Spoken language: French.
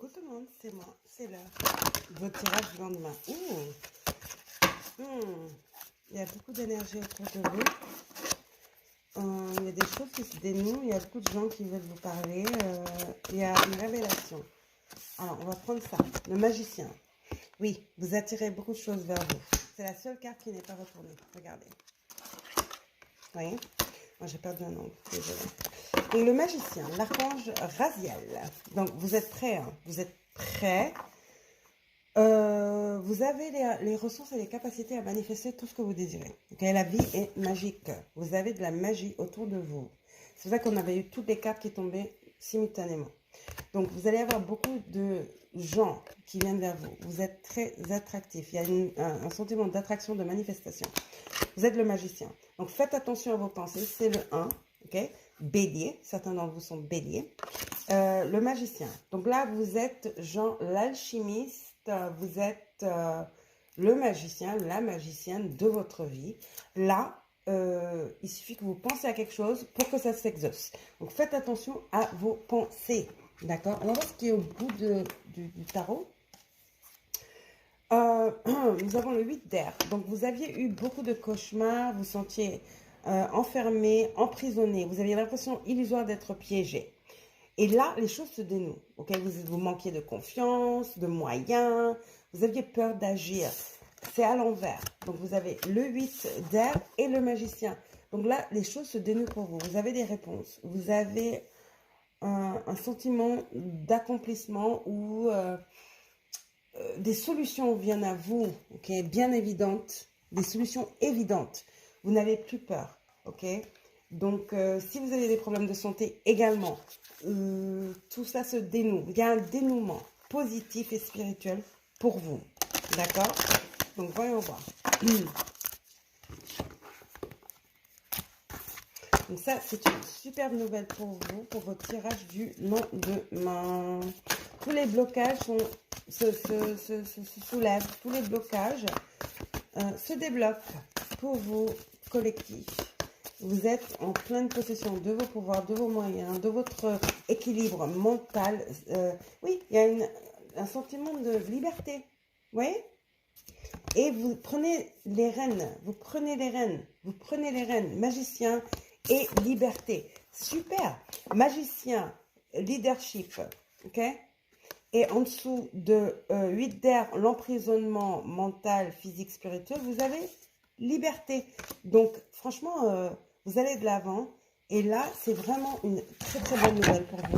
Coucou tout le monde, c'est moi, c'est l'heure. Votre tirage du lendemain. Il y a beaucoup d'énergie autour de vous. Il y a des choses qui se dénouent. Il y a beaucoup de gens qui veulent vous parler. Il y a une révélation. Alors, on va prendre ça. Le magicien. Oui, vous attirez beaucoup de choses vers vous. C'est la seule carte qui n'est pas retournée. Regardez. Vous voyez? Moi, j'ai perdu un ongle. Désolée. Donc, le magicien, l'archange Raziel. Donc, vous êtes prêts. Hein? Vous êtes prêts. Vous avez les ressources et les capacités à manifester tout ce que vous désirez. Okay? La vie est magique. Vous avez de la magie autour de vous. C'est pour ça qu'on avait eu toutes les cartes qui tombaient simultanément. Donc, vous allez avoir beaucoup de gens qui viennent vers vous. Vous êtes très attractif. Il y a un sentiment d'attraction, de manifestation. Vous êtes le magicien. Donc, faites attention à vos pensées. C'est le 1. Okay? Bélier. Certains d'entre vous sont béliers. Le magicien. Donc là, vous êtes Jean l'alchimiste. Vous êtes le magicien, la magicienne de votre vie. Là, il suffit que vous pensez à quelque chose pour que ça s'exauce. Donc, faites attention à vos pensées. D'accord? On va voir ce qui est au bout du tarot. Nous avons le 8 d'air. Donc, vous aviez eu beaucoup de cauchemars. Vous sentiez enfermé, emprisonné. Vous aviez l'impression illusoire d'être piégé. Et là, les choses se dénouent. Okay? Vous manquiez de confiance, de moyens. Vous aviez peur d'agir. C'est à l'envers. Donc, vous avez le 8 d'air et le magicien. Donc là, les choses se dénouent pour vous. Vous avez des réponses. Vous avez un sentiment d'accomplissement où des solutions viennent à vous, okay? Bien évidentes. Des solutions évidentes. Vous n'avez plus peur. Ok? Donc, si vous avez des problèmes de santé également, tout ça se dénoue. Il y a un dénouement positif et spirituel pour vous. D'accord? Donc, voyons voir. Donc, ça, c'est une superbe nouvelle pour vous, pour votre tirage du lendemain. Tous les blocages se soulèvent. Tous les blocages se débloquent pour vous, collectif. Vous êtes en pleine possession de vos pouvoirs, de vos moyens, de votre équilibre mental. Oui, il y a un sentiment de liberté. Vous voyez? Et vous prenez les rênes. Vous prenez les rênes. Vous prenez les rênes. Magicien et liberté. Super. Magicien, leadership. Ok? Et en dessous de 8 d'air, l'emprisonnement mental, physique, spirituel, vous avez liberté. Donc, franchement, vous allez de l'avant. Et là, c'est vraiment une très, très bonne nouvelle pour vous.